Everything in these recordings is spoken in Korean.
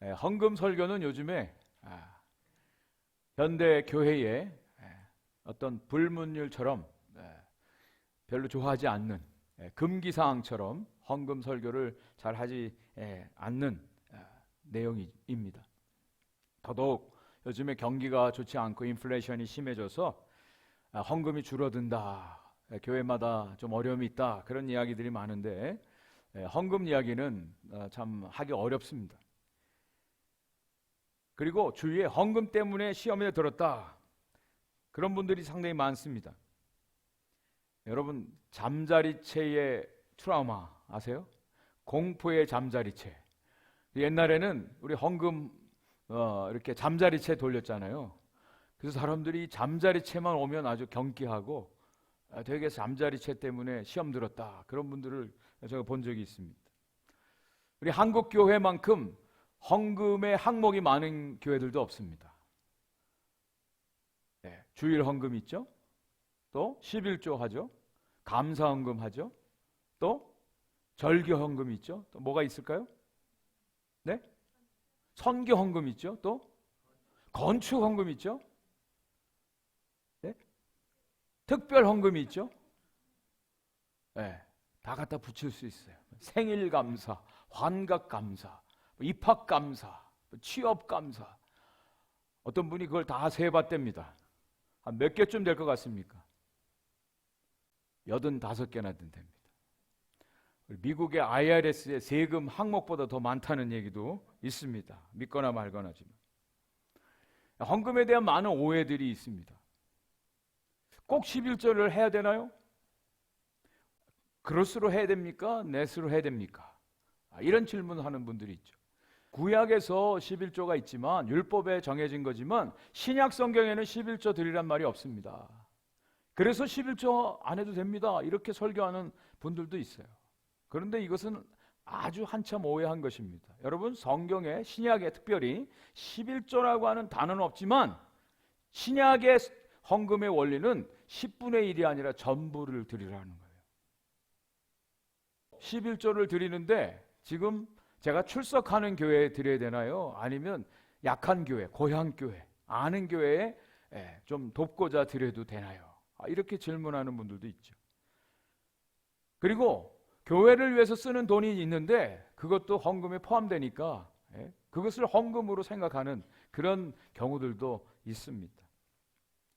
헌금 설교는 요즘에 현대 교회의 어떤 불문율처럼 별로 좋아하지 않는 금기사항처럼 헌금 설교를 잘 하지 않는 내용입니다. 더더욱 요즘에 경기가 좋지 않고 인플레이션이 심해져서 헌금이 줄어든다, 교회마다 좀 어려움이 있다, 그런 이야기들이 많은데 헌금 이야기는 참 하기 어렵습니다. 그리고 주위에 헌금 때문에 시험에 들었다, 그런 분들이 상당히 많습니다. 여러분, 잠자리채의 트라우마 아세요? 공포의 잠자리채. 옛날에는 우리 헌금 이렇게 잠자리채 돌렸잖아요. 그래서 사람들이 잠자리채만 오면 아주 경기하고 되게 잠자리채 때문에 시험 들었다, 그런 분들을 제가 본 적이 있습니다. 우리 한국 교회만큼 헌금의 항목이 많은 교회들도 없습니다. 주일 헌금 있죠? 또 11조 하죠? 감사 헌금 하죠? 또 절기 헌금 있죠? 또 뭐가 있을까요? 네? 선교 헌금 있죠? 또 건축 헌금 있죠? 네? 특별 헌금이 있죠? 네, 다 갖다 붙일 수 있어요. 생일 감사, 환갑 감사, 입학 감사, 취업 감사. 어떤 분이 그걸 다 세봤답니다. 한 몇 개쯤 될 것 같습니까? 85개나 된답니다. 미국의 IRS의 세금 항목보다 더 많다는 얘기도 있습니다. 믿거나 말거나지만. 헌금에 대한 많은 오해들이 있습니다. 꼭 11조를 해야 되나요? 그로스로 해야 됩니까? 넷으로 해야 됩니까? 이런 질문을 하는 분들이 있죠. 구약에서 11조가 있지만, 율법에 정해진 거지만 신약 성경에는 11조 드리란 말이 없습니다. 그래서 11조 안 해도 됩니다, 이렇게 설교하는 분들도 있어요. 그런데 이것은 아주 한참 오해한 것입니다. 여러분, 성경에, 신약에 특별히 11조라고 하는 단어는 없지만 신약의 헌금의 원리는 10분의 1이 아니라 전부를 드리라는 거예요. 11조를 드리는데 지금 제가 출석하는 교회에 드려야 되나요? 아니면 약한 교회, 고향 교회, 아는 교회에 좀 돕고자 드려도 되나요? 이렇게 질문하는 분들도 있죠. 그리고 교회를 위해서 쓰는 돈이 있는데 그것도 헌금에 포함되니까 그것을 헌금으로 생각하는 그런 경우들도 있습니다.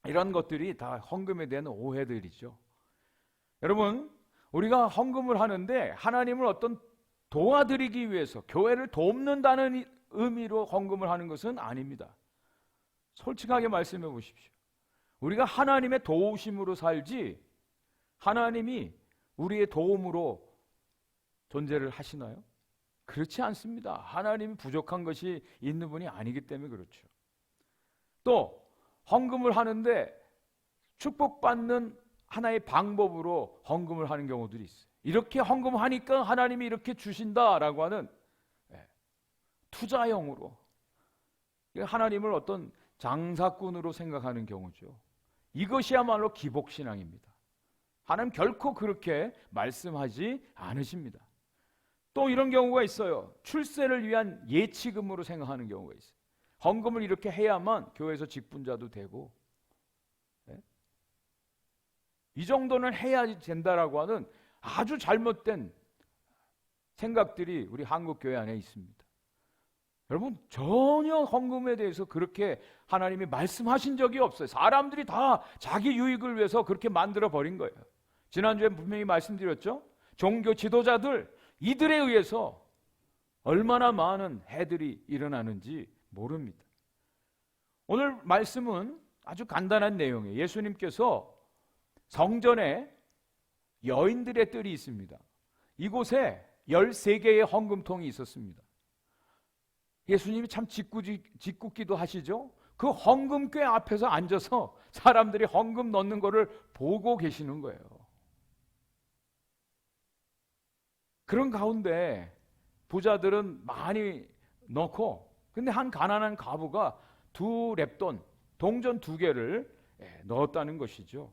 이런 것들이 다 헌금에 대한 오해들이죠. 여러분, 우리가 헌금을 하는데 하나님을 어떤 도와드리기 위해서, 교회를 돕는다는 의미로 헌금을 하는 것은 아닙니다. 솔직하게 말씀해 보십시오. 우리가 하나님의 도우심으로 살지 하나님이 우리의 도움으로 존재를 하시나요? 그렇지 않습니다. 하나님이 부족한 것이 있는 분이 아니기 때문에 그렇죠. 또 헌금을 하는데 축복받는 하나의 방법으로 헌금을 하는 경우들이 있어요. 이렇게 헌금하니까 하나님이 이렇게 주신다라고 하는 투자형으로, 하나님을 어떤 장사꾼으로 생각하는 경우죠. 이것이야말로 기복신앙입니다. 하나님 결코 그렇게 말씀하지 않으십니다. 또 이런 경우가 있어요. 출세를 위한 예치금으로 생각하는 경우가 있어요. 헌금을 이렇게 해야만 교회에서 직분자도 되고, 이 정도는 해야 된다라고 하는 아주 잘못된 생각들이 우리 한국 교회 안에 있습니다. 여러분, 전혀 헌금에 대해서 그렇게 하나님이 말씀하신 적이 없어요. 사람들이 다 자기 유익을 위해서 그렇게 만들어 버린 거예요. 지난주에 분명히 말씀드렸죠. 종교 지도자들, 이들에 의해서 얼마나 많은 해들이 일어나는지 모릅니다. 오늘 말씀은 아주 간단한 내용이에요. 예수님께서 성전에 여인들의 뜰이 있습니다. 이곳에 13개의 헌금통이 있었습니다. 예수님이 참 짓궂기도 하시죠. 그 헌금궤 앞에서 앉아서 사람들이 헌금 넣는 것을 보고 계시는 거예요. 그런 가운데 부자들은 많이 넣고, 근데 한 가난한 과부가 2렙돈, 동전 2개를 넣었다는 것이죠.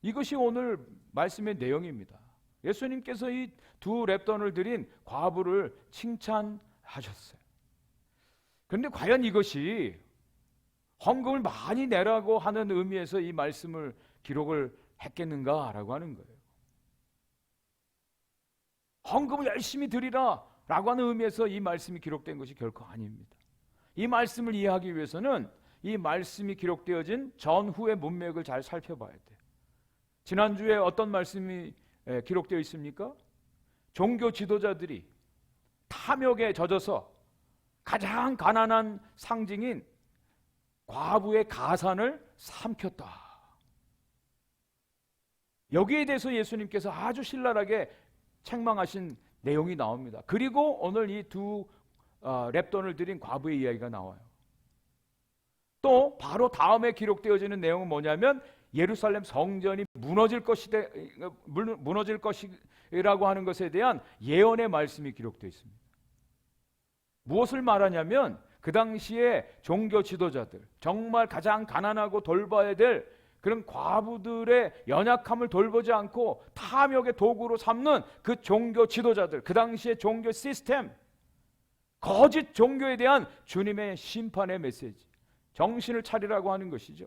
이것이 오늘 말씀의 내용입니다. 예수님께서 이 2렙돈을 드린 과부를 칭찬하셨어요. 그런데 과연 이것이 헌금을 많이 내라고 하는 의미에서 이 말씀을 기록을 했겠는가라고 하는 거예요. 헌금을 열심히 드리라 라고 하는 의미에서 이 말씀이 기록된 것이 결코 아닙니다. 이 말씀을 이해하기 위해서는 이 말씀이 기록되어진 전후의 문맥을 잘 살펴봐야 돼요. 지난주에 어떤 말씀이 기록되어 있습니까? 종교 지도자들이 탐욕에 젖어서 가장 가난한 상징인 과부의 가산을 삼켰다. 여기에 대해서 예수님께서 아주 신랄하게 책망하신 내용이 나옵니다. 그리고 오늘 이 두 렙돈을 드린 과부의 이야기가 나와요. 또 바로 다음에 기록되어지는 내용은 뭐냐면 예루살렘 성전이 무너질 것이라고 하는 것에 대한 예언의 말씀이 기록되어 있습니다. 무엇을 말하냐면 그 당시에 종교 지도자들, 정말 가장 가난하고 돌봐야 될 그런 과부들의 연약함을 돌보지 않고 탐욕의 도구로 삼는 그 종교 지도자들, 그 당시의 종교 시스템, 거짓 종교에 대한 주님의 심판의 메시지, 정신을 차리라고 하는 것이죠.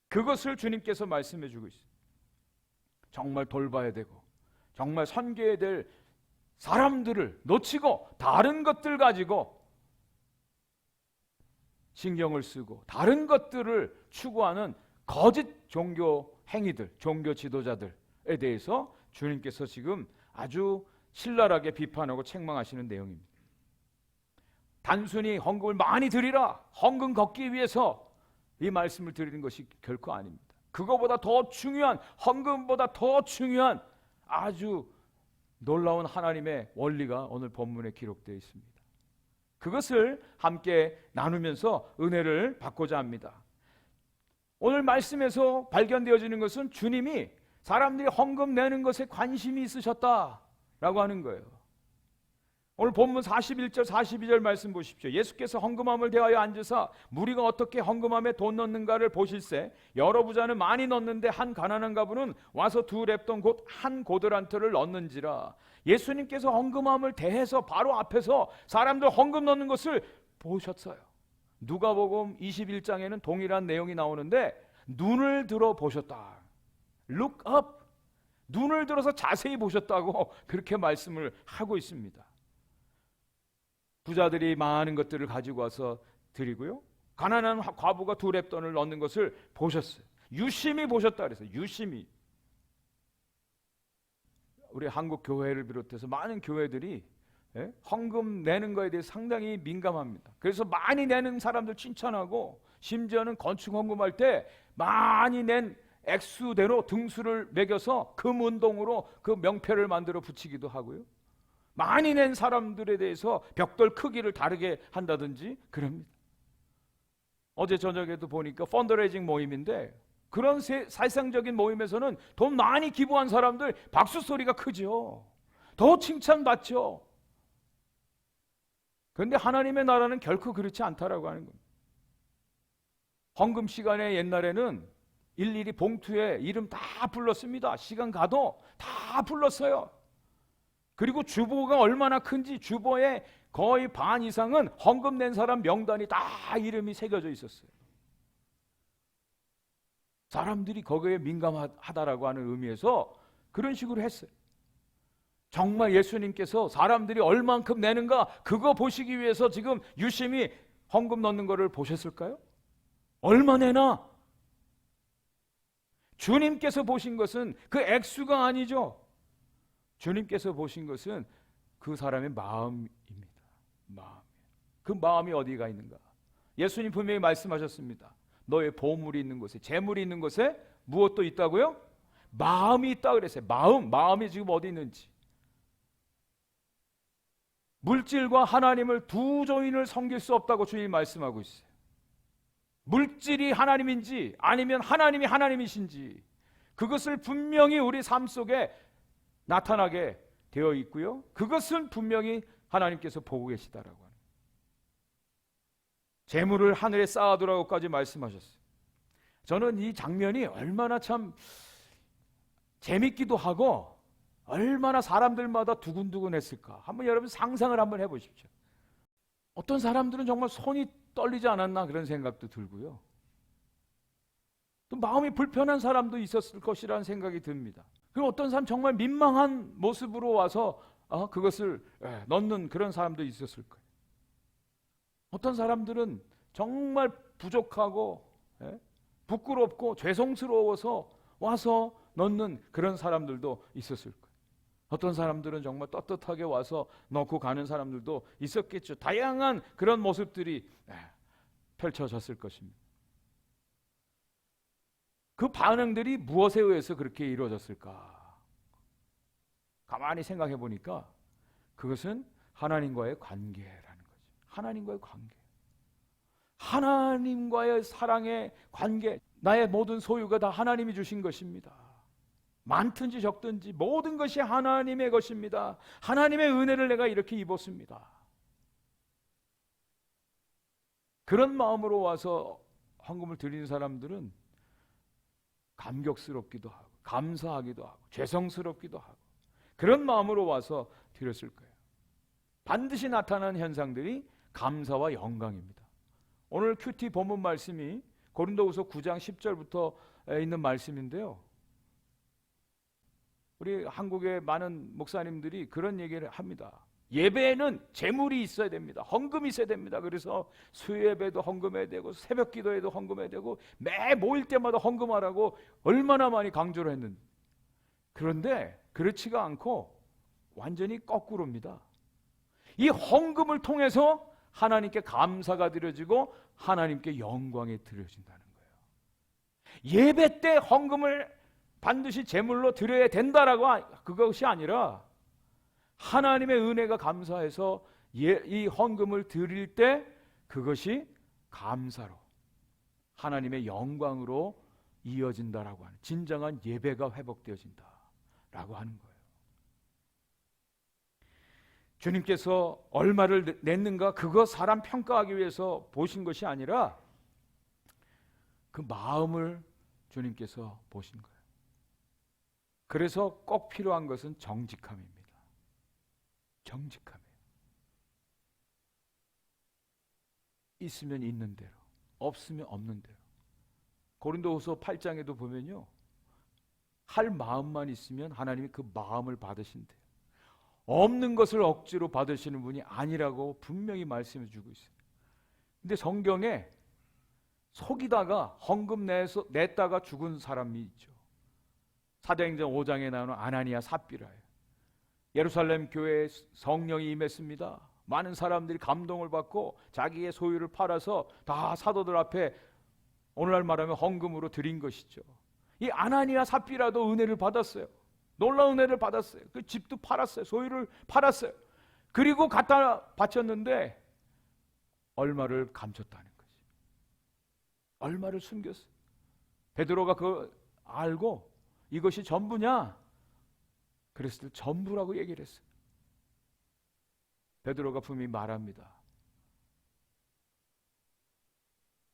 그것을 주님께서 말씀해 주고 있어요. 정말 돌봐야 되고 정말 섬겨야 될 사람들을 놓치고 다른 것들 가지고 신경을 쓰고 다른 것들을 추구하는 거짓 종교 행위들, 종교 지도자들에 대해서 주님께서 지금 아주 신랄하게 비판하고 책망하시는 내용입니다. 단순히 헌금을 많이 드리라, 헌금 걷기 위해서 이 말씀을 드리는 것이 결코 아닙니다. 그거보다 더 중요한, 헌금보다 더 중요한 아주 놀라운 하나님의 원리가 오늘 본문에 기록되어 있습니다. 그것을 함께 나누면서 은혜를 받고자 합니다. 오늘 말씀에서 발견되어지는 것은 주님이 사람들이 헌금 내는 것에 관심이 있으셨다라고 하는 거예요. 오늘 본문 41절 42절 말씀 보십시오. 예수께서 헌금함을 대하여 앉으사 무리가 어떻게 헌금함에 돈 넣는가를 보실세 여러 부자는 많이 넣는데 한 가난한 가부는 와서 두 렙돈 곧 한 고드란트를 넣는지라. 예수님께서 헌금함을 대해서 바로 앞에서 사람들 헌금 넣는 것을 보셨어요. 누가복음 21장에는 동일한 내용이 나오는데 눈을 들어 보셨다. Look up. 눈을 들어서 자세히 보셨다고 그렇게 말씀을 하고 있습니다. 부자들이 많은 것들을 가지고 와서 드리고요. 가난한 과부가 두 렙돈을 넣는 것을 보셨어요. 유심히 보셨다 그래서 유심히. 우리 한국 교회를 비롯해서 많은 교회들이 헌금 내는 거에 대해 상당히 민감합니다. 그래서 많이 내는 사람들 칭찬하고 심지어는 건축 헌금할 때 많이 낸 액수대로 등수를 매겨서 금운동으로 그 명패를 만들어 붙이기도 하고요. 많이 낸 사람들에 대해서 벽돌 크기를 다르게 한다든지 그럽니다. 어제 저녁에도 보니까 펀드레이징 모임인데 그런 사실상적인 모임에서는 돈 많이 기부한 사람들 박수 소리가 크죠. 더 칭찬받죠. 그런데 하나님의 나라는 결코 그렇지 않다라고 하는 겁니다. 헌금 시간에 옛날에는 일일이 봉투에 이름 다 불렀습니다. 시간 가도 다 불렀어요. 그리고 주보가 얼마나 큰지 주보의 거의 반 이상은 헌금 낸 사람 명단이 다 이름이 새겨져 있었어요. 사람들이 거기에 민감하다라고 하는 의미에서 그런 식으로 했어요. 정말 예수님께서 사람들이 얼만큼 내는가 그거 보시기 위해서 지금 유심히 헌금 넣는 거를 보셨을까요? 얼마 내나? 주님께서 보신 것은 그 액수가 아니죠. 주님께서 보신 것은 그 사람의 마음입니다. 마음. 그 마음이 어디가 있는가? 예수님 분명히 말씀하셨습니다. 너의 보물이 있는 곳에, 재물이 있는 곳에 무엇도 있다고요? 마음이 있다 그랬어요. 마음이 지금 어디 있는지. 물질과 하나님을 두 조인을 섬길 수 없다고 주님이 말씀하고 있어요. 물질이 하나님인지 아니면 하나님이 하나님이신지 그것을 분명히 우리 삶 속에 나타나게 되어 있고요. 그것은 분명히 하나님께서 보고 계시다라고 하는. 재물을 하늘에 쌓아두라고까지 말씀하셨어요. 저는 이 장면이 얼마나 참 재밌기도 하고 얼마나 사람들마다 두근두근했을까. 한번 여러분 상상을 한번 해보십시오. 어떤 사람들은 정말 손이 떨리지 않았나 그런 생각도 들고요. 또 마음이 불편한 사람도 있었을 것이라는 생각이 듭니다. 그리고 어떤 사람 정말 민망한 모습으로 와서 그것을 넣는 그런 사람도 있었을 거예요. 어떤 사람들은 정말 부족하고 부끄럽고 죄송스러워서 와서 넣는 그런 사람들도 있었을 거예요. 어떤 사람들은 정말 떳떳하게 와서 넣고 가는 사람들도 있었겠죠. 다양한 그런 모습들이 펼쳐졌을 것입니다. 그 반응들이 무엇에 의해서 그렇게 이루어졌을까? 가만히 생각해 보니까 그것은 하나님과의 관계라는 거죠. 하나님과의 관계. 하나님과의 사랑의 관계. 나의 모든 소유가 다 하나님이 주신 것입니다. 많든지 적든지 모든 것이 하나님의 것입니다. 하나님의 은혜를 내가 이렇게 입었습니다. 그런 마음으로 와서 헌금을 드리는 사람들은 감격스럽기도 하고 감사하기도 하고 죄송스럽기도 하고 그런 마음으로 와서 드렸을 거예요. 반드시 나타나는 현상들이 감사와 영광입니다. 오늘 큐티 본문 말씀이 고린도후서 9장 10절부터 있는 말씀인데요. 우리 한국의 많은 목사님들이 그런 얘기를 합니다. 예배에는 재물이 있어야 됩니다. 헌금이 있어야 됩니다. 그래서 수요예배도 헌금해야 되고 새벽 기도에도 헌금해야 되고 매 모일 때마다 헌금하라고 얼마나 많이 강조를 했는데, 그런데 그렇지가 않고 완전히 거꾸로입니다. 이 헌금을 통해서 하나님께 감사가 드려지고 하나님께 영광이 드려진다는 거예요. 예배 때 헌금을 반드시 제물로 드려야 된다라고 그것이 아니라 하나님의 은혜가 감사해서 이 헌금을 드릴 때 그것이 감사로 하나님의 영광으로 이어진다라고 하는 진정한 예배가 회복되어진다라고 하는 거예요. 주님께서 얼마를 냈는가 그거 사람 평가하기 위해서 보신 것이 아니라 그 마음을 주님께서 보신 거예요. 그래서 꼭 필요한 것은 정직함입니다. 정직함이에요. 있으면 있는 대로, 없으면 없는 대로. 고린도후서 8장에도 보면요, 할 마음만 있으면 하나님이 그 마음을 받으신대요. 없는 것을 억지로 받으시는 분이 아니라고 분명히 말씀해 주고 있어요. 근데 성경에 속이다가 헌금 냈다가 죽은 사람이 있죠. 사도행전 5장에 나오는 아나니아 삽비라예요. 예루살렘 교회에 성령이 임했습니다. 많은 사람들이 감동을 받고 자기의 소유를 팔아서 다 사도들 앞에 오늘날 말하면 헌금으로 드린 것이죠. 이 아나니아 삽비라도 은혜를 받았어요. 놀라운 은혜를 받았어요. 그 집도 팔았어요. 소유를 팔았어요. 그리고 갖다 바쳤는데 얼마를 감췄다는 거지. 얼마를 숨겼어요. 베드로가 그걸 알고 이것이 전부냐? 그랬을 때 전부라고 얘기를 했어요. 베드로가 분명히 말합니다.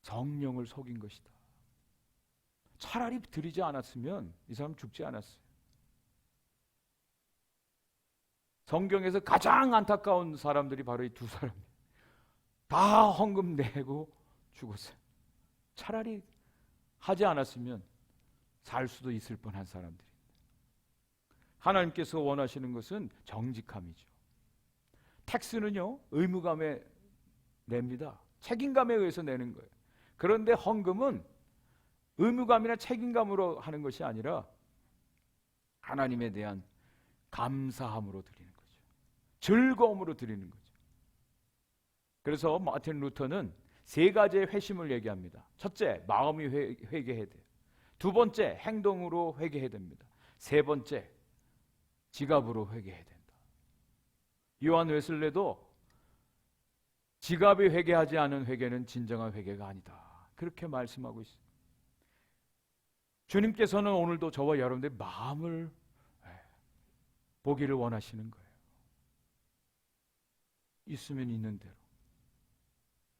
성령을 속인 것이다. 차라리 드리지 않았으면 이 사람 죽지 않았어요. 성경에서 가장 안타까운 사람들이 바로 이 두 사람이에요. 다 헌금 내고 죽었어요. 차라리 하지 않았으면 살 수도 있을 뻔한 사람들이. 하나님께서 원하시는 것은 정직함이죠. 텍스는요, 의무감에 냅니다. 책임감에 의해서 내는 거예요. 그런데 헌금은 의무감이나 책임감으로 하는 것이 아니라 하나님에 대한 감사함으로 드리는 거죠. 즐거움으로 드리는 거죠. 그래서 마틴 루터는 세 가지의 회심을 얘기합니다. 첫째, 마음이 회개해야 돼요. 두 번째, 행동으로 회개해야 됩니다. 세 번째, 지갑으로 회개해야 된다. 요한 웨슬레도 지갑이 회개하지 않은 회개는 진정한 회개가 아니다. 그렇게 말씀하고 있습니다. 주님께서는 오늘도 저와 여러분들의 마음을 보기를 원하시는 거예요. 있으면 있는 대로,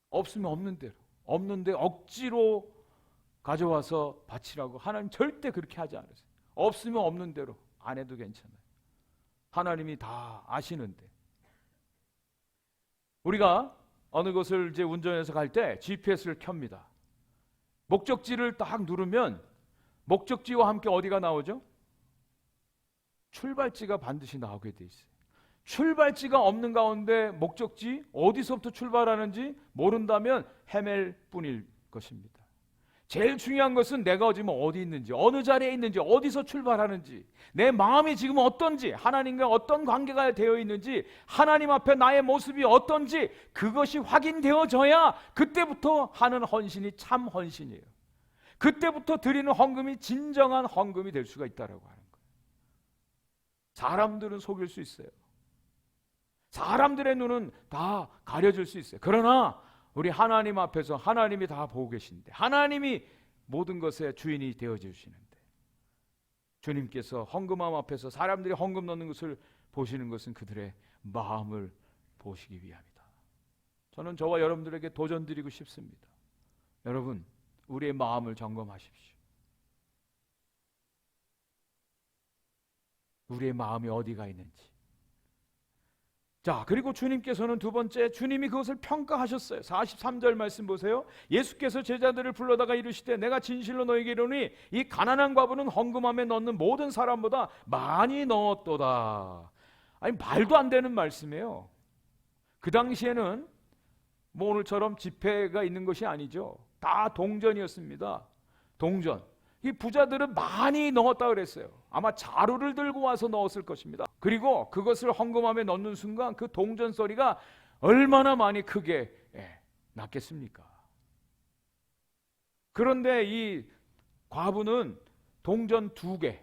없으면 없는 대로, 없는데 억지로 가져와서 바치라고 하나님 절대 그렇게 하지 않으세요. 없으면 없는 대로 안 해도 괜찮아요. 하나님이 다 아시는데 우리가 어느 곳을 이제 운전해서 갈 때 GPS를 켭니다. 목적지를 딱 누르면 목적지와 함께 어디가 나오죠? 출발지가 반드시 나오게 돼 있어요. 출발지가 없는 가운데 목적지 어디서부터 출발하는지 모른다면 헤맬 뿐일 것입니다. 제일 중요한 것은 내가 지금 어디 있는지, 어느 자리에 있는지, 어디서 출발하는지, 내 마음이 지금 어떤지, 하나님과 어떤 관계가 되어 있는지, 하나님 앞에 나의 모습이 어떤지 그것이 확인되어져야 그때부터 하는 헌신이 참 헌신이에요. 그때부터 드리는 헌금이 진정한 헌금이 될 수가 있다라고 하는 거예요. 사람들은 속일 수 있어요. 사람들의 눈은 다 가려질 수 있어요. 그러나 우리 하나님 앞에서 하나님이 다 보고 계신데, 하나님이 모든 것의 주인이 되어 주시는데, 주님께서 헌금함 앞에서 사람들이 헌금 넣는 것을 보시는 것은 그들의 마음을 보시기 위함이다. 저는 저와 여러분들에게 도전 드리고 싶습니다. 여러분, 우리의 마음을 점검하십시오. 우리의 마음이 어디가 있는지. 자, 그리고 주님께서는 두 번째, 주님이 그것을 평가하셨어요. 43절 말씀 보세요. 예수께서 제자들을 불러다가 이르시되 내가 진실로 너희에게 이르노니 이 가난한 과부는 헌금함에 넣는 모든 사람보다 많이 넣었도다. 아니, 말도 안 되는 말씀이에요. 그 당시에는 뭐 오늘처럼 지폐가 있는 것이 아니죠. 다 동전이었습니다. 동전. 이 부자들은 많이 넣었다 그랬어요. 아마 자루를 들고 와서 넣었을 것입니다. 그리고 그것을 헌금함에 넣는 순간 그 동전 소리가 얼마나 많이 크게 났겠습니까? 그런데 이 과부는 동전 2개,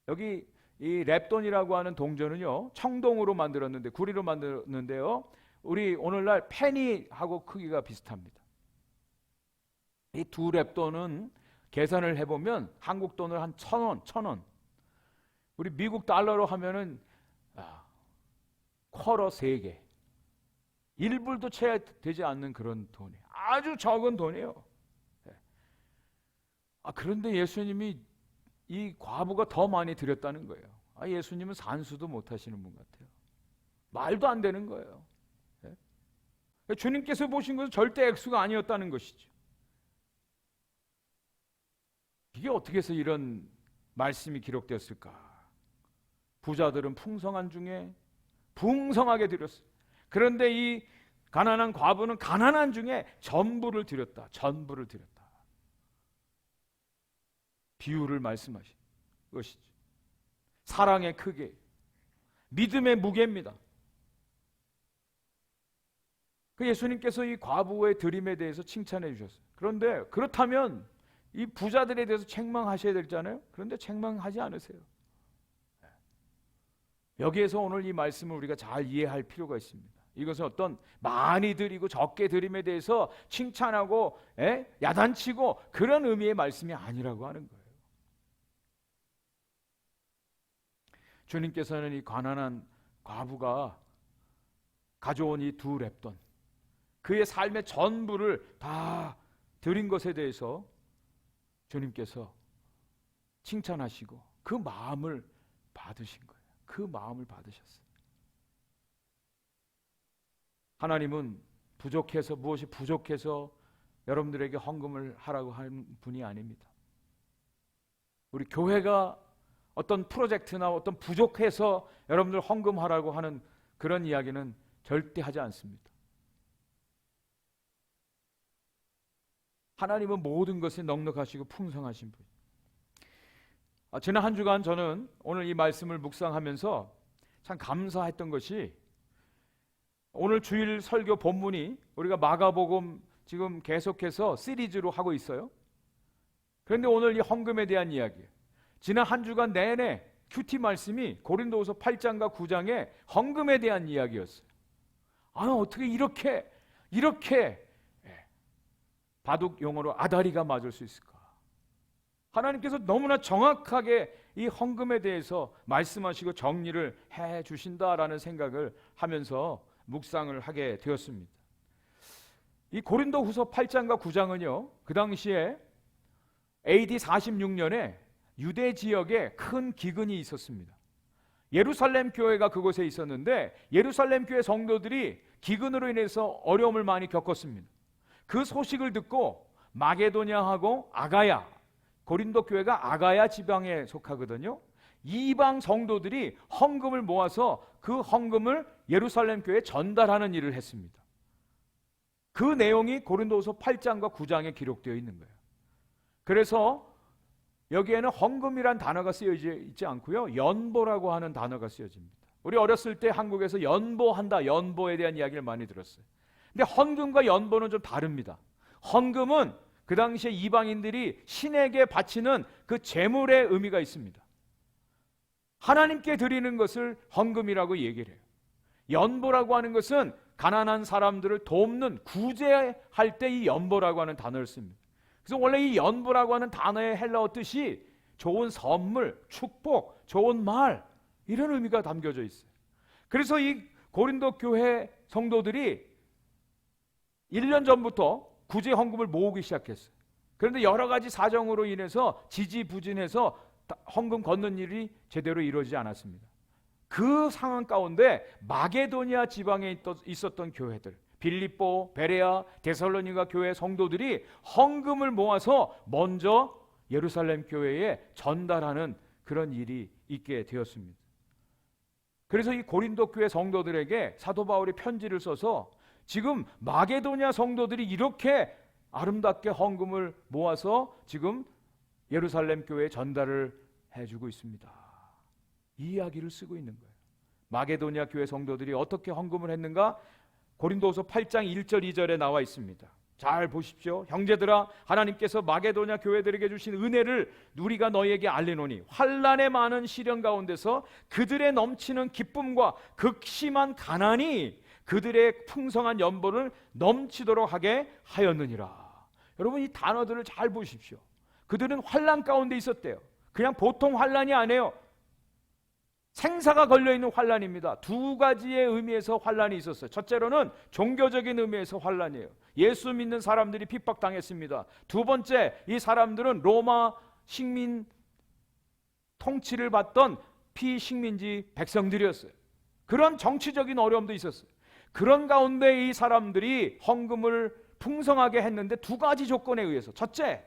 여기 이 랩돈이라고 하는 동전은요, 청동으로 만들었는데, 구리로 만들었는데요, 우리 오늘날 페니하고 크기가 비슷합니다. 이 2랩돈은 계산을 해보면 한국 돈을 한 1,000원, 우리 미국 달러로 하면은 쿼러 3개, 1불도 채 되지 않는 그런 돈이에요. 아주 적은 돈이에요. 그런데 예수님이 이 과부가 더 많이 드렸다는 거예요. 예수님은 산수도 못 하시는 분 같아요. 말도 안 되는 거예요. 주님께서 보신 것은 절대 액수가 아니었다는 것이죠. 이게 어떻게 해서 이런 말씀이 기록되었을까? 부자들은 풍성한 중에 풍성하게 드렸어요. 그런데 이 가난한 과부는 가난한 중에 전부를 드렸다. 전부를 드렸다. 비유를 말씀하신 것이죠. 사랑의 크기, 믿음의 무게입니다. 그 예수님께서 이 과부의 드림에 대해서 칭찬해 주셨어요. 그런데 그렇다면 이 부자들에 대해서 책망하셔야 되잖아요. 그런데 책망하지 않으세요. 여기에서 오늘 이 말씀을 우리가 잘 이해할 필요가 있습니다. 이것은 어떤 많이 드리고 적게 드림에 대해서 칭찬하고 야단치고 그런 의미의 말씀이 아니라고 하는 거예요. 주님께서는 이 가난한 과부가 가져온 이 2랩돈, 그의 삶의 전부를 다 드린 것에 대해서 주님께서 칭찬하시고 그 마음을 받으신 거예요. 그 마음을 받으셨어요. 하나님은 무엇이 부족해서 여러분들에게 헌금을 하라고 하는 분이 아닙니다. 우리 교회가 어떤 프로젝트나 어떤 부족해서 여러분들 헌금하라고 하는 그런 이야기는 절대 하지 않습니다. 하나님은 모든 것에 넉넉하시고 풍성하신 분. 지난 한 주간 저는 오늘 이 말씀을 묵상하면서 참 감사했던 것이, 오늘 주일 설교 본문이 우리가 마가복음 지금 계속해서 시리즈로 하고 있어요. 그런데 오늘 이 헌금에 대한 이야기, 지난 한 주간 내내 큐티 말씀이 고린도후서 8장과 9장의 헌금에 대한 이야기였어요. 어떻게 이렇게 바둑 용어로 아다리가 맞을 수 있을까? 하나님께서 너무나 정확하게 이 헌금에 대해서 말씀하시고 정리를 해 주신다라는 생각을 하면서 묵상을 하게 되었습니다. 이 고린도후서 8장과 9장은요, 그 당시에 AD 46년에 유대 지역에 큰 기근이 있었습니다. 예루살렘 교회가 그곳에 있었는데 예루살렘 교회 성도들이 기근으로 인해서 어려움을 많이 겪었습니다. 그 소식을 듣고 마게도냐하고 아가야, 고린도 교회가 아가야 지방에 속하거든요. 이방 성도들이 헌금을 모아서 그 헌금을 예루살렘 교회에 전달하는 일을 했습니다. 그 내용이 고린도후서 8장과 9장에 기록되어 있는 거예요. 그래서 여기에는 헌금이란 단어가 쓰여져 있지 않고요, 연보라고 하는 단어가 쓰여집니다. 우리 어렸을 때 한국에서 연보한다, 연보에 대한 이야기를 많이 들었어요. 근데 헌금과 연보는 좀 다릅니다. 헌금은 그 당시에 이방인들이 신에게 바치는 그 제물의 의미가 있습니다. 하나님께 드리는 것을 헌금이라고 얘기를 해요. 연보라고 하는 것은 가난한 사람들을 돕는, 구제할 때 이 연보라고 하는 단어를 씁니다. 그래서 원래 이 연보라고 하는 단어의 헬라어 뜻이 좋은 선물, 축복, 좋은 말, 이런 의미가 담겨져 있어요. 그래서 이 고린도 교회 성도들이 1년 전부터 구제 헌금을 모으기 시작했어요. 그런데 여러 가지 사정으로 인해서 지지부진해서 헌금 걷는 일이 제대로 이루어지지 않았습니다. 그 상황 가운데 마게도니아 지방에 있었던 교회들, 빌립보, 베레아, 데살로니가 교회 성도들이 헌금을 모아서 먼저 예루살렘 교회에 전달하는 그런 일이 있게 되었습니다. 그래서 이 고린도 교회 성도들에게 사도 바울이 편지를 써서 지금 마게도냐 성도들이 이렇게 아름답게 헌금을 모아서 지금 예루살렘 교회에 전달을 해주고 있습니다. 이 이야기를 쓰고 있는 거예요. 마게도냐 교회 성도들이 어떻게 헌금을 했는가? 고린도후서 8장 1절 2절에 나와 있습니다. 잘 보십시오. 형제들아, 하나님께서 마게도냐 교회들에게 주신 은혜를 우리가 너희에게 알리노니 환난의 많은 시련 가운데서 그들의 넘치는 기쁨과 극심한 가난이 그들의 풍성한 연보를 넘치도록 하게 하였느니라. 여러분, 이 단어들을 잘 보십시오. 그들은 환난 가운데 있었대요. 그냥 보통 환난이 아니에요. 생사가 걸려있는 환난입니다. 두 가지의 의미에서 환난이 있었어요. 첫째로는 종교적인 의미에서 환난이에요. 예수 믿는 사람들이 핍박당했습니다. 두 번째, 이 사람들은 로마 식민 통치를 받던 피식민지 백성들이었어요. 그런 정치적인 어려움도 있었어요. 그런 가운데 이 사람들이 헌금을 풍성하게 했는데 두 가지 조건에 의해서, 첫째,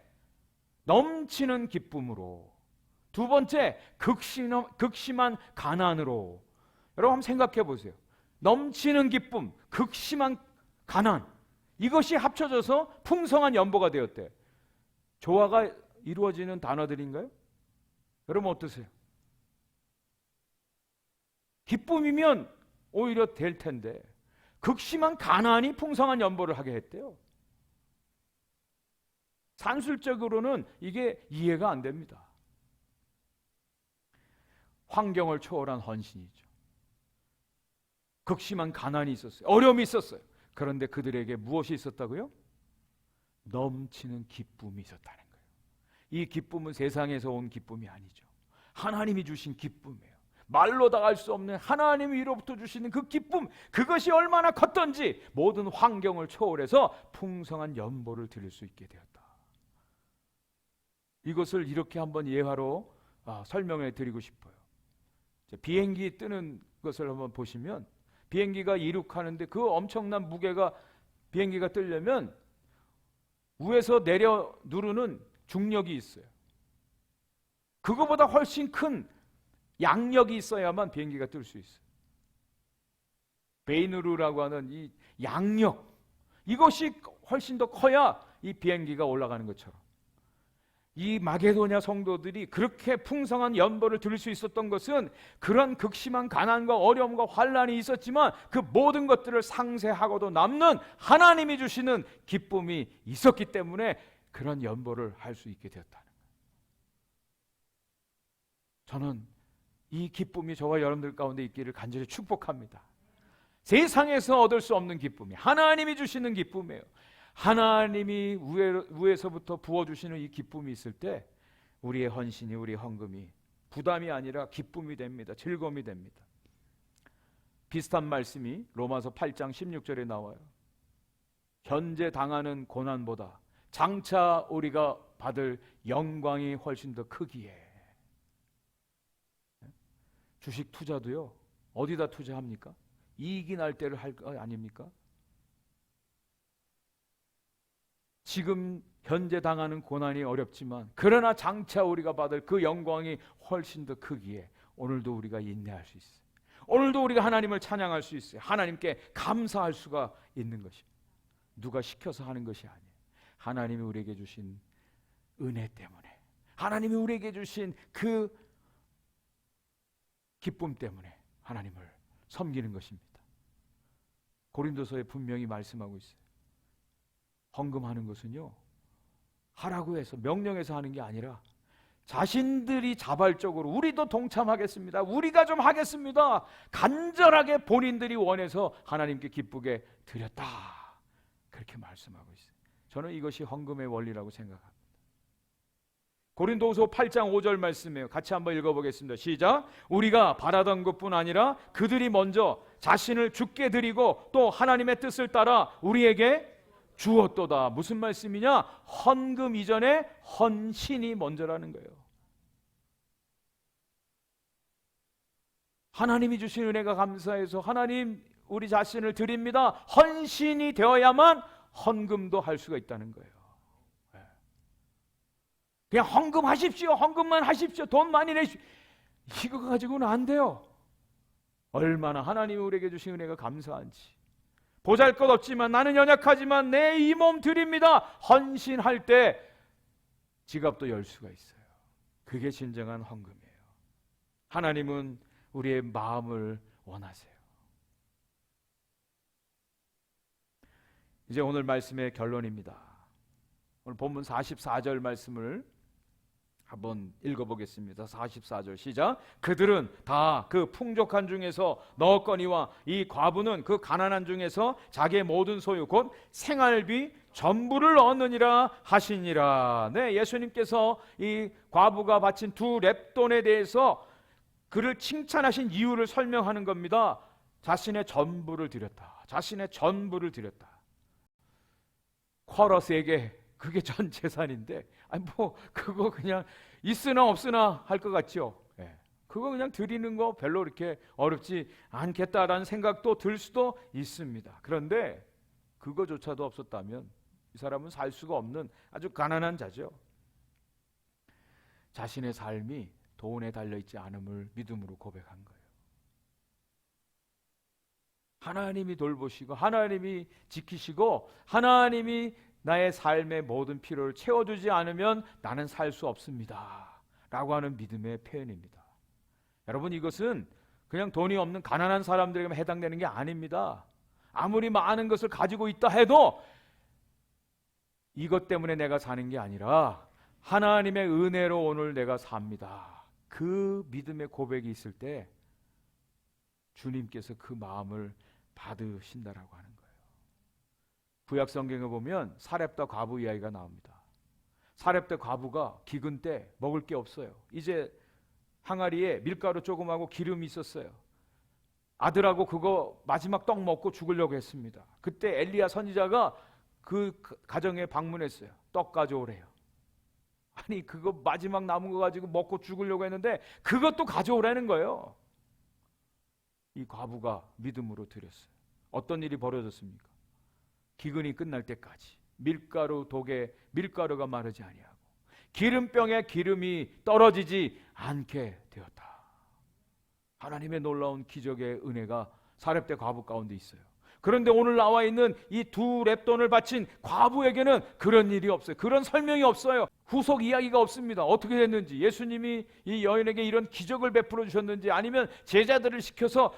넘치는 기쁨으로, 두 번째, 극심한 가난으로. 여러분 한번 생각해 보세요. 넘치는 기쁨, 극심한 가난, 이것이 합쳐져서 풍성한 연보가 되었대. 조화가 이루어지는 단어들인가요? 여러분 어떠세요? 기쁨이면 오히려 될 텐데 극심한 가난이 풍성한 연보를 하게 했대요. 산술적으로는 이게 이해가 안 됩니다. 환경을 초월한 헌신이죠. 극심한 가난이 있었어요. 어려움이 있었어요. 그런데 그들에게 무엇이 있었다고요? 넘치는 기쁨이 있었다는 거예요. 이 기쁨은 세상에서 온 기쁨이 아니죠. 하나님이 주신 기쁨이에요. 말로 다 알 수 없는 하나님 위로부터 주시는 그 기쁨, 그것이 얼마나 컸던지 모든 환경을 초월해서 풍성한 연보를 드릴 수 있게 되었다. 이것을 이렇게 한번 예화로 설명해 드리고 싶어요. 비행기 뜨는 것을 한번 보시면, 비행기가 이륙하는데 그 엄청난 무게가, 비행기가 뜨려면 위에서 내려 누르는 중력이 있어요. 그거보다 훨씬 큰 양력이 있어야만 비행기가 뜰 수 있어요. 베이누르라고 하는 이 양력, 이것이 훨씬 더 커야 이 비행기가 올라가는 것처럼, 이 마게도냐 성도들이 그렇게 풍성한 연보를 들을 수 있었던 것은 그런 극심한 가난과 어려움과 환난이 있었지만 그 모든 것들을 상쇄하고도 남는 하나님이 주시는 기쁨이 있었기 때문에 그런 연보를 할 수 있게 되었다는 거예요. 저는 이 기쁨이 저와 여러분들 가운데 있기를 간절히 축복합니다. 세상에서 얻을 수 없는 기쁨이 하나님이 주시는 기쁨이에요. 하나님이 위에서부터 부어주시는 이 기쁨이 있을 때 우리의 헌신이, 우리의 헌금이 부담이 아니라 기쁨이 됩니다. 즐거움이 됩니다. 비슷한 말씀이 로마서 8장 16절에 나와요. 현재 당하는 고난보다 장차 우리가 받을 영광이 훨씬 더 크기에. 주식 투자도요. 어디다 투자합니까? 이익이 날 때를 할 거 아닙니까? 지금 현재 당하는 고난이 어렵지만 그러나 장차 우리가 받을 그 영광이 훨씬 더 크기에 오늘도 우리가 인내할 수 있어요. 오늘도 우리가 하나님을 찬양할 수 있어요. 하나님께 감사할 수가 있는 것입니다. 누가 시켜서 하는 것이 아니에요. 하나님이 우리에게 주신 은혜 때문에, 하나님이 우리에게 주신 그 기쁨 때문에 하나님을 섬기는 것입니다. 고린도서에 분명히 말씀하고 있어요. 헌금하는 것은요, 하라고 해서 명령해서 하는 게 아니라 자신들이 자발적으로 우리도 동참하겠습니다, 우리가 좀 하겠습니다, 간절하게 본인들이 원해서 하나님께 기쁘게 드렸다, 그렇게 말씀하고 있어요. 저는 이것이 헌금의 원리라고 생각합니다. 고린도후서 8장 5절 말씀이에요. 같이 한번 읽어보겠습니다. 시작. 우리가 바라던 것뿐 아니라 그들이 먼저 자신을 주께 드리고 또 하나님의 뜻을 따라 우리에게 주었도다. 무슨 말씀이냐? 헌금 이전에 헌신이 먼저라는 거예요. 하나님이 주신 은혜가 감사해서 하나님 우리 자신을 드립니다, 헌신이 되어야만 헌금도 할 수가 있다는 거예요. 그냥 헌금하십시오, 헌금만 하십시오, 돈 많이 내십시오, 이거 가지고는 안 돼요. 얼마나 하나님이 우리에게 주신 은혜가 감사한지. 보잘것없지만 나는 연약하지만 내 이 몸 드립니다, 헌신할 때 지갑도 열 수가 있어요. 그게 진정한 헌금이에요. 하나님은 우리의 마음을 원하세요. 이제 오늘 말씀의 결론입니다. 오늘 본문 44절 말씀을 한번 읽어보겠습니다. 44절 시작. 그들은 다 그 풍족한 중에서 넣었거니와 이 과부는 그 가난한 중에서 자기의 모든 소유 곧 생활비 전부를 얻느니라 하시니라. 네, 예수님께서 이 과부가 바친 두 렙돈에 대해서 그를 칭찬하신 이유를 설명하는 겁니다. 자신의 전부를 드렸다, 자신의 전부를 드렸다. 쿼러스에게 그게 전 재산인데, 아니 뭐 그거 그냥 있으나 없으나 할 것 같죠. 예. 그거 그냥 드리는 거 별로 이렇게 어렵지 않겠다라는 생각도 들 수도 있습니다. 그런데 그거조차도 없었다면 이 사람은 살 수가 없는 아주 가난한 자죠. 자신의 삶이 돈에 달려있지 않음을 믿음으로 고백한 거예요. 하나님이 돌보시고 하나님이 지키시고 하나님이 나의 삶의 모든 필요를 채워주지 않으면 나는 살 수 없습니다 라고 하는 믿음의 표현입니다. 여러분, 이것은 그냥 돈이 없는 가난한 사람들에게만 해당되는 게 아닙니다. 아무리 많은 것을 가지고 있다 해도 이것 때문에 내가 사는 게 아니라 하나님의 은혜로 오늘 내가 삽니다, 그 믿음의 고백이 있을 때 주님께서 그 마음을 받으신다라고 하는 거예요. 구약 성경에 보면 사렙다 과부 이야기가 나옵니다. 사렙다 과부가 기근 때 먹을 게 없어요. 이제 항아리에 밀가루 조금하고 기름이 있었어요. 아들하고 그거 마지막 떡 먹고 죽으려고 했습니다. 그때 엘리야 선지자가 그 가정에 방문했어요. 떡 가져오래요. 아니 그거 마지막 남은 거 가지고 먹고 죽으려고 했는데 그것도 가져오라는 거예요. 이 과부가 믿음으로 드렸어요. 어떤 일이 벌어졌습니까? 기근이 끝날 때까지 밀가루 독에 밀가루가 마르지 아니하고 기름병에 기름이 떨어지지 않게 되었다. 하나님의 놀라운 기적의 은혜가 사렙대 과부 가운데 있어요. 그런데 오늘 나와 있는 이 두 렙돈을 바친 과부에게는 그런 일이 없어요. 그런 설명이 없어요. 후속 이야기가 없습니다. 어떻게 됐는지, 예수님이 이 여인에게 이런 기적을 베풀어 주셨는지, 아니면 제자들을 시켜서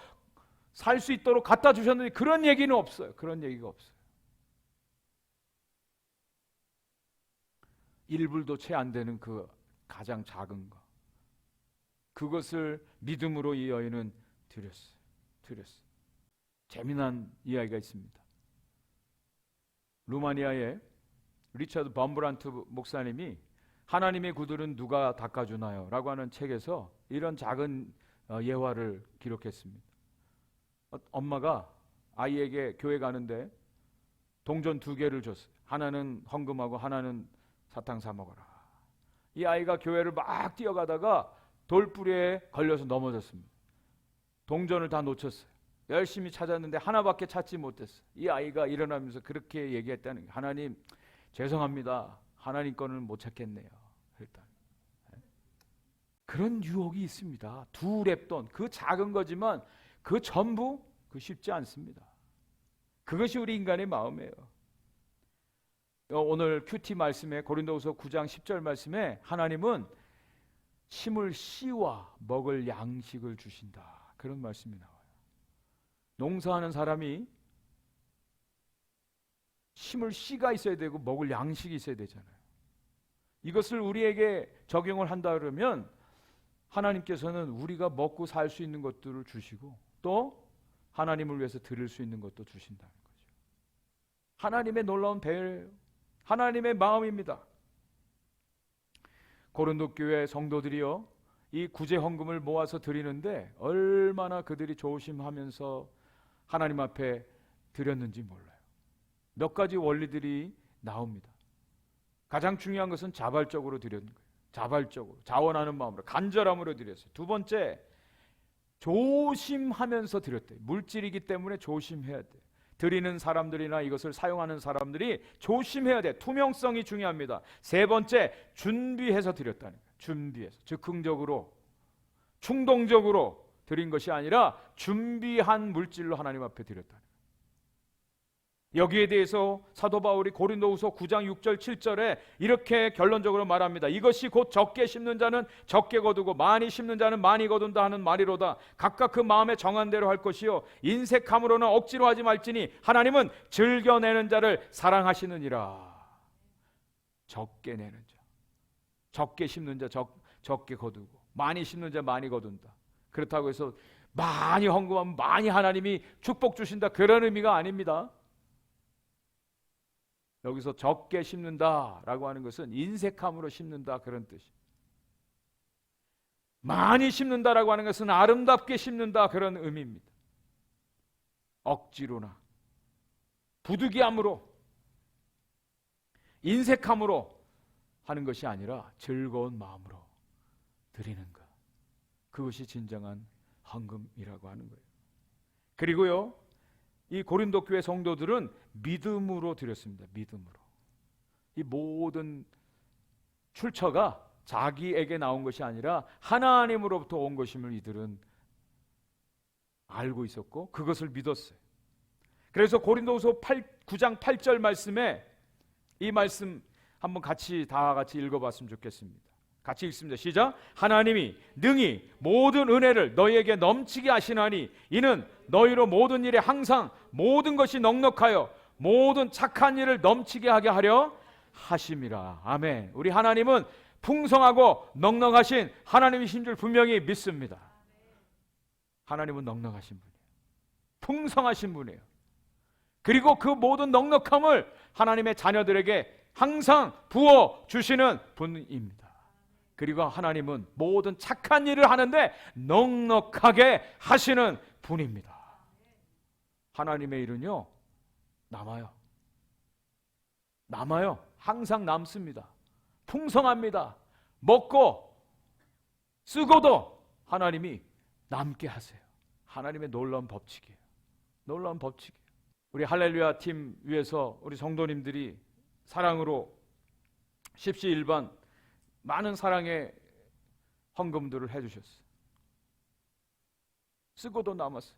살 수 있도록 갖다 주셨는지, 그런 얘기는 없어요. 그런 얘기가 없어요. 1불도 채 안 되는 그 가장 작은 거, 그것을 믿음으로 이 여인은 드렸어요. 재미난 이야기가 있습니다. 루마니아의 리처드 범브란트 목사님이 하나님의 구들은 누가 닦아주나요? 라고 하는 책에서 이런 작은 예화를 기록했습니다. 엄마가 아이에게 교회 가는데 동전 2개를 줬어요. 하나는 헌금하고 하나는 사탕 사 먹어라. 이 아이가 교회를 막 뛰어가다가 돌부리에 걸려서 넘어졌습니다. 동전을 다 놓쳤어요. 열심히 찾았는데 하나밖에 찾지 못했어요. 이 아이가 일어나면서 그렇게 얘기했다는 거예요. 하나님 죄송합니다. 하나님 거는 못 찾겠네요. 그랬다. 그런 유혹이 있습니다. 두 랩돈, 그 작은 거지만 그 전부 그 쉽지 않습니다. 그것이 우리 인간의 마음이에요. 오늘 큐티 말씀에 고린도후서 9장 10절 말씀에 하나님은 심을 씨와 먹을 양식을 주신다. 그런 말씀이 나와요. 농사하는 사람이 심을 씨가 있어야 되고 먹을 양식이 있어야 되잖아요. 이것을 우리에게 적용을 한다 그러면 하나님께서는 우리가 먹고 살 수 있는 것들을 주시고 또 하나님을 위해서 드릴 수 있는 것도 주신다는 거죠. 하나님의 놀라운 배려예요. 하나님의 마음입니다. 고린도 교회 성도들이요, 이 구제 헌금을 모아서 드리는데 얼마나 그들이 조심하면서 하나님 앞에 드렸는지 몰라요. 몇 가지 원리들이 나옵니다. 가장 중요한 것은 자발적으로 드리는 거예요. 자발적으로, 자원하는 마음으로, 간절함으로 드렸어요. 두 번째, 조심하면서 드렸대요. 물질이기 때문에 조심해야 돼요. 드리는 사람들이나 이것을 사용하는 사람들이 조심해야 돼. 투명성이 중요합니다. 세 번째, 준비해서 드렸다는 거예요. 준비해서, 즉흥적으로, 충동적으로 드린 것이 아니라 준비한 물질로 하나님 앞에 드렸다는 거예요. 여기에 대해서 사도 바울이 고린도후서 9장 6절 7절에 이렇게 결론적으로 말합니다. 이것이 곧 적게 심는 자는 적게 거두고 많이 심는 자는 많이 거둔다 하는 말이로다. 각각 그 마음에 정한 대로 할 것이요 인색함으로는 억지로 하지 말지니 하나님은 즐겨내는 자를 사랑하시느니라. 적게 내는 자, 적게 심는 자 적게 거두고 많이 심는 자 많이 거둔다. 그렇다고 해서 많이 헌금하면 많이 하나님이 축복 주신다, 그런 의미가 아닙니다. 여기서 적게 심는다라고 하는 것은 인색함으로 심는다, 그런 뜻이에요. 많이 심는다라고 하는 것은 아름답게 심는다, 그런 의미입니다. 억지로나 부득이함으로 인색함으로 하는 것이 아니라 즐거운 마음으로 드리는 것, 그것이 진정한 헌금이라고 하는 거예요. 그리고요, 이 고린도 교회 성도들은 믿음으로 드렸습니다. 믿음으로. 이 모든 출처가 자기에게 나온 것이 아니라 하나님으로부터 온 것임을 이들은 알고 있었고 그것을 믿었어요. 그래서 고린도후서 9장 8절 말씀에 이 말씀 한번 다 같이 읽어봤으면 좋겠습니다. 같이 읽습니다. 시작. 하나님이 능히 모든 은혜를 너희에게 넘치게 하시나니 이는 너희로 모든 일에 항상 모든 것이 넉넉하여 모든 착한 일을 넘치게 하게 하려 하심이라. 아멘. 우리 하나님은 풍성하고 넉넉하신 하나님이신 줄 분명히 믿습니다. 하나님은 넉넉하신 분이에요. 풍성하신 분이에요. 그리고 그 모든 넉넉함을 하나님의 자녀들에게 항상 부어 주시는 분입니다. 그리고 하나님은 모든 착한 일을 하는데 넉넉하게 하시는 분입니다. 하나님의 일은요, 남아요. 항상 남습니다. 풍성합니다. 먹고 쓰고도 하나님이 남게 하세요. 하나님의 놀라운 법칙이에요. 놀라운 법칙이에요. 우리 할렐루야 팀 위해서 우리 성도님들이 사랑으로 십시일반 많은 사랑의 헌금들을 해주셨어요. 쓰고도 남았어요.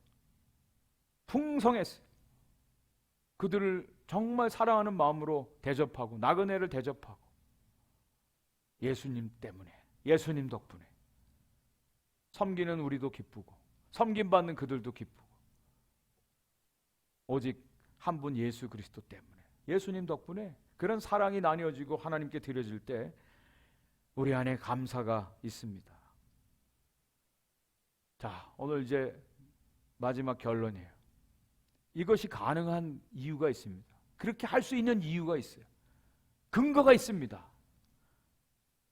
풍성했어요. 그들을 정말 사랑하는 마음으로 대접하고 나그네를 대접하고 예수님 때문에, 예수님 덕분에 섬기는 우리도 기쁘고 섬김받는 그들도 기쁘고 오직 한 분 예수 그리스도 때문에, 예수님 덕분에 그런 사랑이 나뉘어지고 하나님께 드려질 때 우리 안에 감사가 있습니다. 자, 오늘 이제 마지막 결론이에요. 이것이 가능한 이유가 있습니다. 그렇게 할 수 있는 이유가 있어요. 근거가 있습니다.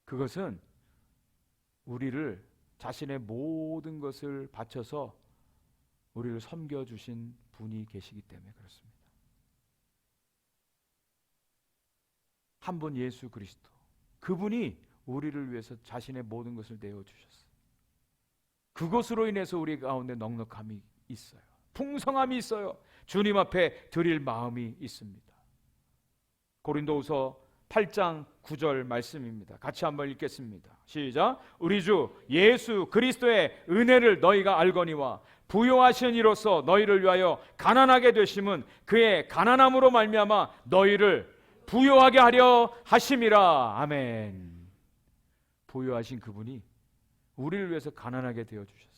그것은 우리를, 자신의 모든 것을 바쳐서 우리를 섬겨주신 분이 계시기 때문에 그렇습니다. 한 분 예수 그리스도, 그분이 우리를 위해서 자신의 모든 것을 내어주셨어요. 그것으로 인해서 우리 가운데 넉넉함이 있어요. 풍성함이 있어요. 주님 앞에 드릴 마음이 있습니다. 고린도후서 8장 9절 말씀입니다. 같이 한번 읽겠습니다. 시작. 우리 주 예수 그리스도의 은혜를 너희가 알거니와 부요하신 이로써 너희를 위하여 가난하게 되심은 그의 가난함으로 말미암아 너희를 부요하게 하려 하심이라. 아멘. 부요하신 그분이 우리를 위해서 가난하게 되어 주셨어요.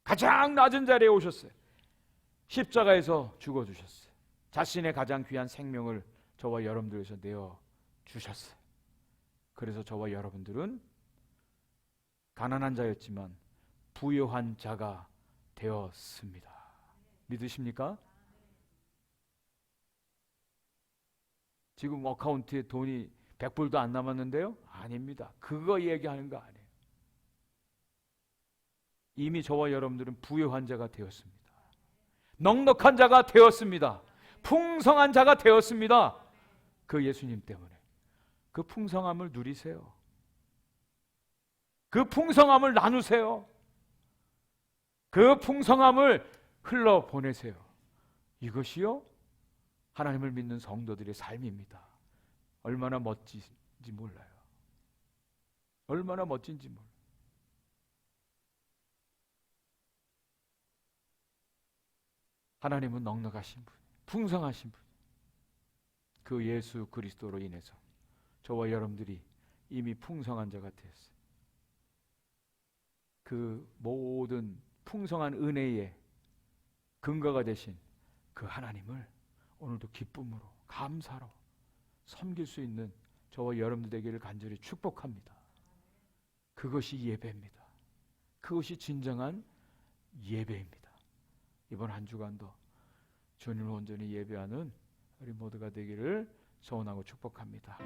가장 낮은 자리에 오셨어요. 십자가에서 죽어 주셨어요. 자신의 가장 귀한 생명을 저와 여러분들 위해서 내어 주셨어요. 그래서 저와 여러분들은 가난한 자였지만 부요한 자가 되었습니다. 믿으십니까? 지금 어카운트에 돈이 100불도 안 남았는데요? 아닙니다. 그거 얘기하는 거 아니에요. 이미 저와 여러분들은 부요한 자가 되었습니다. 넉넉한 자가 되었습니다. 풍성한 자가 되었습니다. 그 예수님 때문에. 그 풍성함을 누리세요. 그 풍성함을 나누세요. 그 풍성함을 흘러보내세요. 이것이요 하나님을 믿는 성도들의 삶입니다. 얼마나 멋진지 몰라요. 얼마나 멋진지 몰라요. 하나님은 넉넉하신 분, 풍성하신 분. 그 예수 그리스도로 인해서 저와 여러분들이 이미 풍성한 자가 되었어요. 그 모든 풍성한 은혜의 근거가 되신 그 하나님을 오늘도 기쁨으로 감사로 섬길 수 있는 저와 여러분들 되기를 간절히 축복합니다. 그것이 예배입니다. 그것이 진정한 예배입니다. 이번 한 주간도 주님을 온전히 예배하는 우리 모두가 되기를 소원하고 축복합니다.